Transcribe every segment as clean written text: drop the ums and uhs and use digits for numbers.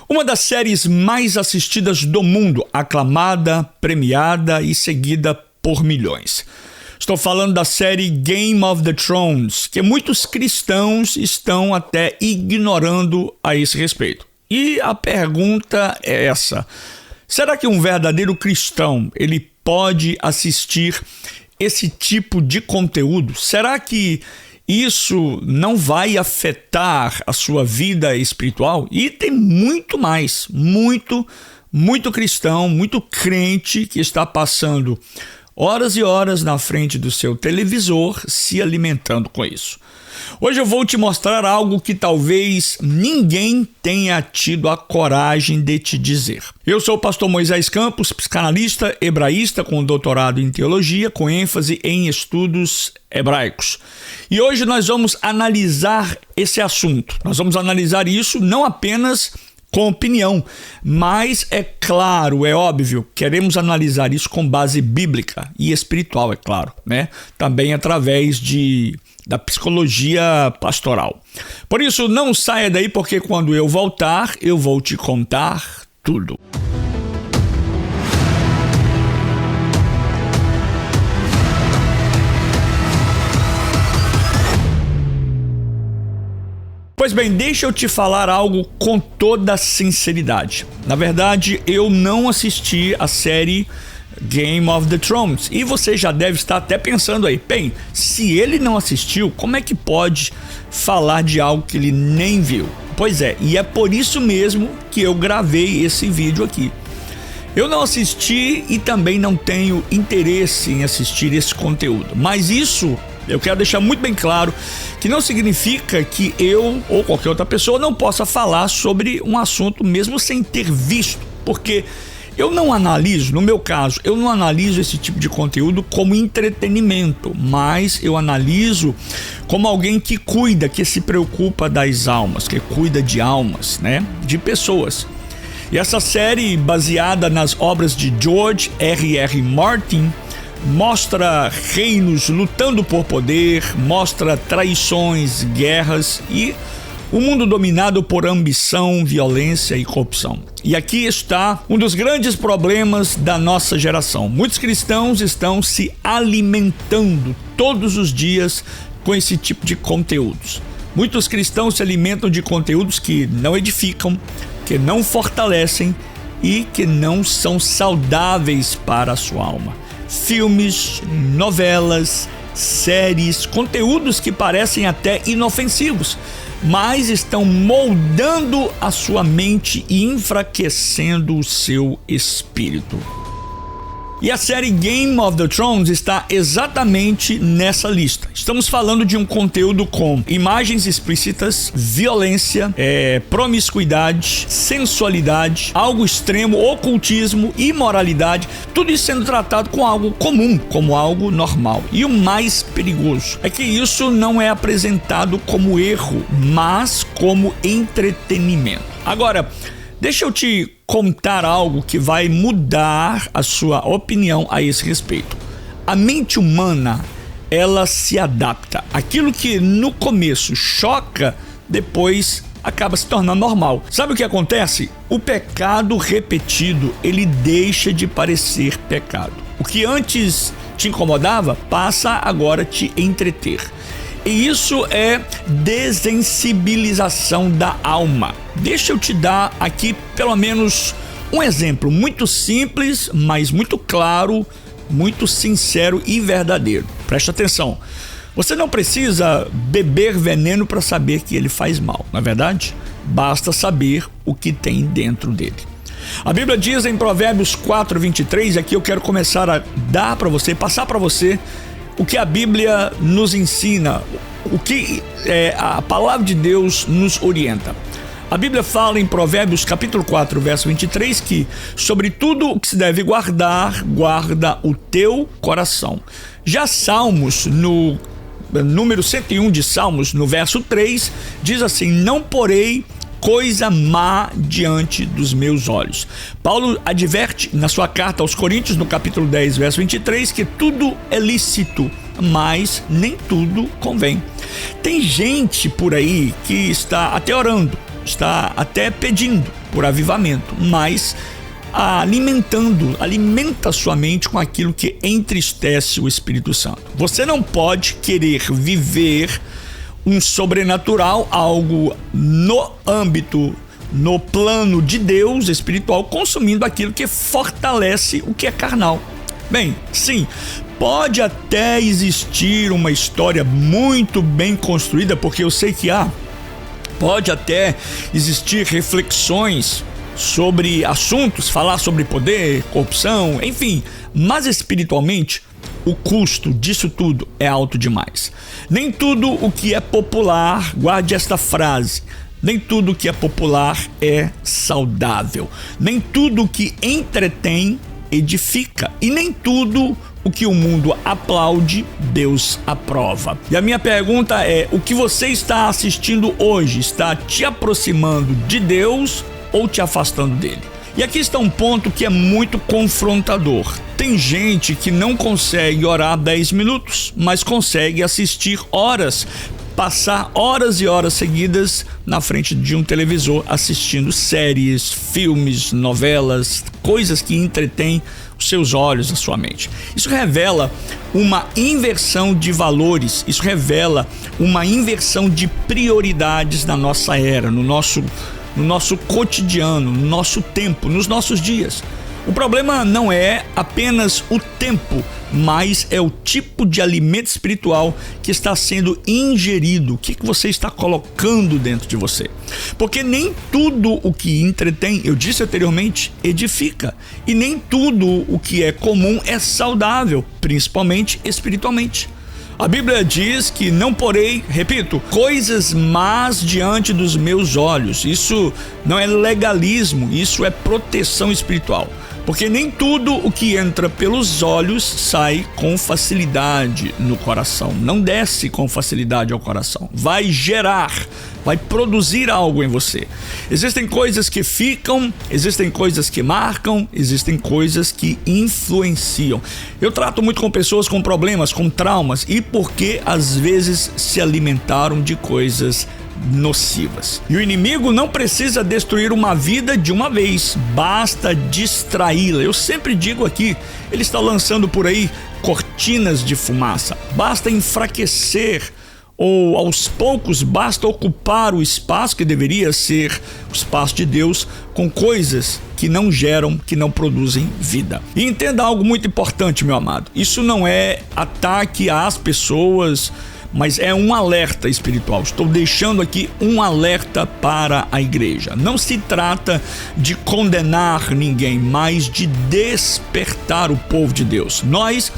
Uma das séries mais assistidas do mundo, aclamada, premiada e seguida por milhões. Estou falando da série Game of the Thrones, que muitos cristãos estão até ignorando a esse respeito. E a pergunta é essa: será que um verdadeiro cristão ele pode assistir esse tipo de conteúdo? Será que isso não vai afetar a sua vida espiritual? E tem muito mais, muito cristão, muito crente que está passando horas e horas na frente do seu televisor se alimentando com isso. Hoje eu vou te mostrar algo que talvez ninguém tenha tido a coragem de te dizer. Eu sou o pastor Moisés Campos, psicanalista, hebraísta com doutorado em teologia, com ênfase em estudos hebraicos. E hoje nós vamos analisar esse assunto. Nós vamos analisar isso não apenas com opinião, mas é claro, é óbvio, queremos analisar isso com base bíblica e espiritual, é claro, né? Também através da psicologia pastoral. Por isso, não saia daí, porque quando eu voltar, eu vou te contar tudo. Pois bem, deixa eu te falar algo com toda sinceridade. Na verdade, eu não assisti a série Game of the Thrones. E você já deve estar até pensando aí, bem, se ele não assistiu, como é que pode falar de algo que ele nem viu? Pois é, e é por isso mesmo que eu gravei esse vídeo aqui. Eu não assisti e também não tenho interesse em assistir esse conteúdo, mas isso eu quero deixar muito bem claro que não significa que eu ou qualquer outra pessoa não possa falar sobre um assunto mesmo sem ter visto, porque eu não analiso, no meu caso, eu não analiso esse tipo de conteúdo como entretenimento, mas eu analiso como alguém que cuida, que se preocupa das almas, que cuida de almas, né, de pessoas. E essa série, baseada nas obras de George R.R. Martin, mostra reinos lutando por poder, mostra traições, guerras e um mundo dominado por ambição, violência e corrupção. E aqui está um dos grandes problemas da nossa geração. Muitos cristãos estão se alimentando todos os dias com esse tipo de conteúdos. Muitos cristãos se alimentam de conteúdos que não edificam, que não fortalecem e que não são saudáveis para a sua alma. Filmes, novelas, séries, conteúdos que parecem até inofensivos, mas estão moldando a sua mente e enfraquecendo o seu espírito. E a série Game of the Thrones está exatamente nessa lista. Estamos falando de um conteúdo com imagens explícitas, violência, promiscuidade, sensualidade, algo extremo, ocultismo, imoralidade, tudo isso sendo tratado com algo comum, como algo normal. E o mais perigoso é que isso não é apresentado como erro, mas como entretenimento. Agora, deixa eu te contar algo que vai mudar a sua opinião a esse respeito. A mente humana, ela se adapta. Aquilo que no começo choca, depois acaba se tornando normal. Sabe o que acontece? O pecado repetido, ele deixa de parecer pecado. O que antes te incomodava, passa agora a te entreter. E isso é desensibilização da alma. Deixa eu te dar aqui pelo menos um exemplo muito simples, mas muito claro, muito sincero e verdadeiro. Preste atenção. Você não precisa beber veneno para saber que ele faz mal, não é verdade? Basta saber o que tem dentro dele. A Bíblia diz em Provérbios 4:23, aqui eu quero começar a dar para você, passar para você o que a Bíblia nos ensina, o que a palavra de Deus nos orienta. A Bíblia fala em Provérbios capítulo 4, verso 23, que sobre tudo o que se deve guardar, guarda o teu coração. Já Salmos, no número 101 de Salmos, no verso 3, diz assim: não porei coisa má diante dos meus olhos. Paulo adverte na sua carta aos Coríntios, no capítulo 10, verso 23, que tudo é lícito, mas nem tudo convém. Tem gente por aí que está até orando, está até pedindo por avivamento, mas alimenta sua mente com aquilo que entristece o Espírito Santo. Você não pode querer viver um sobrenatural, algo no âmbito, no plano de Deus espiritual, consumindo aquilo que fortalece o que é carnal. Bem, sim, pode até existir uma história muito bem construída, porque eu sei que pode até existir reflexões sobre assuntos, falar sobre poder, corrupção, enfim, mas espiritualmente o custo disso tudo é alto demais. Nem tudo o que é popular, guarde esta frase, nem tudo o que é popular é saudável, nem tudo o que entretém edifica, e nem tudo o que o mundo aplaude, Deus aprova. E a minha pergunta é: o que você está assistindo hoje está te aproximando de Deus ou te afastando dele? E aqui está um ponto que é muito confrontador. Tem gente que não consegue orar 10 minutos, mas consegue assistir horas, passar horas e horas seguidas na frente de um televisor assistindo séries, filmes, novelas, coisas que entretêm os seus olhos, a sua mente. Isso revela uma inversão de valores, isso revela uma inversão de prioridades na nossa era, no nosso cotidiano, no nosso tempo, nos nossos dias. O problema não é apenas o tempo, mas é o tipo de alimento espiritual que está sendo ingerido. O que você está colocando dentro de você? Porque nem tudo o que entretém, eu disse anteriormente, edifica. E nem tudo o que é comum é saudável, principalmente espiritualmente. A Bíblia diz que não porei, repito, coisas más diante dos meus olhos. Isso não é legalismo, isso é proteção espiritual. Porque nem tudo o que entra pelos olhos sai com facilidade no coração. Não desce com facilidade ao coração. Vai gerar, vai produzir algo em você. Existem coisas que ficam, existem coisas que marcam, existem coisas que influenciam. Eu trato muito com pessoas com problemas, com traumas, e porque às vezes se alimentaram de coisas nocivas. E o inimigo não precisa destruir uma vida de uma vez, basta distraí-la. Eu sempre digo aqui, ele está lançando por aí cortinas de fumaça. Basta enfraquecer, ou aos poucos basta ocupar o espaço que deveria ser o espaço de Deus com coisas que não geram, que não produzem vida. E entenda algo muito importante, meu amado. Isso não é ataque às pessoas, mas é um alerta espiritual. Estou deixando aqui um alerta para a igreja. Não se trata de condenar ninguém, mas de despertar o povo de Deus. Nós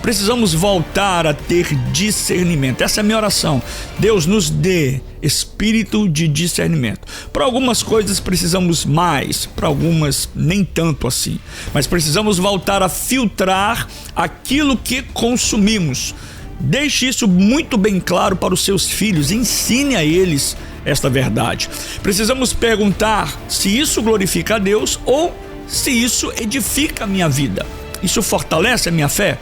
precisamos voltar a ter discernimento. Essa é a minha oração. Deus nos dê espírito de discernimento. Para algumas coisas precisamos mais, para algumas nem tanto assim. Mas precisamos voltar a filtrar aquilo que consumimos. Deixe isso muito bem claro para os seus filhos, ensine a eles esta verdade. Precisamos perguntar se isso glorifica a Deus ou se isso edifica a minha vida. Isso fortalece a minha fé?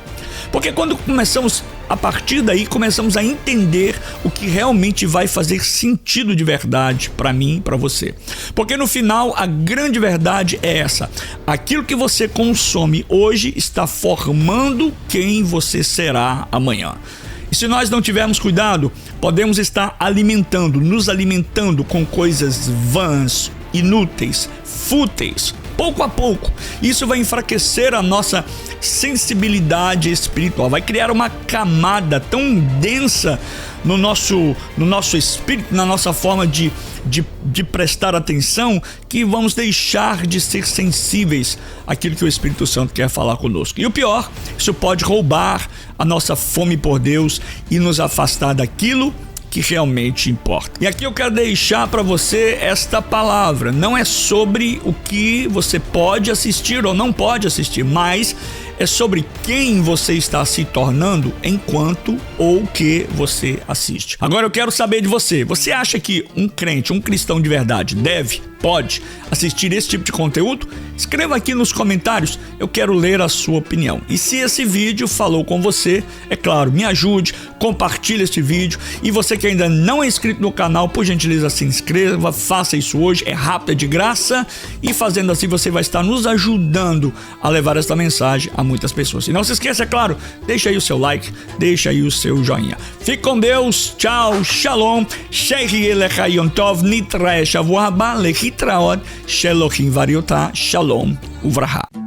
Porque quando começamos, a partir daí, começamos a entender o que realmente vai fazer sentido de verdade para mim e para você. Porque no final, a grande verdade é essa: aquilo que você consome hoje está formando quem você será amanhã. E se nós não tivermos cuidado, podemos estar nos alimentando com coisas vãs, inúteis, fúteis, pouco a pouco. Isso vai enfraquecer a nossa sensibilidade espiritual, vai criar uma camada tão densa no nosso espírito, na nossa forma de prestar atenção, que vamos deixar de ser sensíveis àquilo que o Espírito Santo quer falar conosco. E o pior, isso pode roubar a nossa fome por Deus e nos afastar daquilo que realmente importa. E aqui eu quero deixar para você esta palavra. Não é sobre o que você pode assistir ou não pode assistir, mas é sobre quem você está se tornando enquanto ou que você assiste. Agora eu quero saber de você. Você acha que um crente, um cristão de verdade pode assistir esse tipo de conteúdo? Escreva aqui nos comentários, eu quero ler a sua opinião. E se esse vídeo falou com você, é claro, me ajude, compartilhe este vídeo. E você que ainda não é inscrito no canal, por gentileza se inscreva, faça isso hoje, é rápido, é de graça. E fazendo assim você vai estar nos ajudando a levar esta mensagem a muitas pessoas. E não se esqueça, é claro, deixa aí o seu like, deixa aí o seu joinha. Fique com Deus, tchau, shalom, Shalom Uvraha.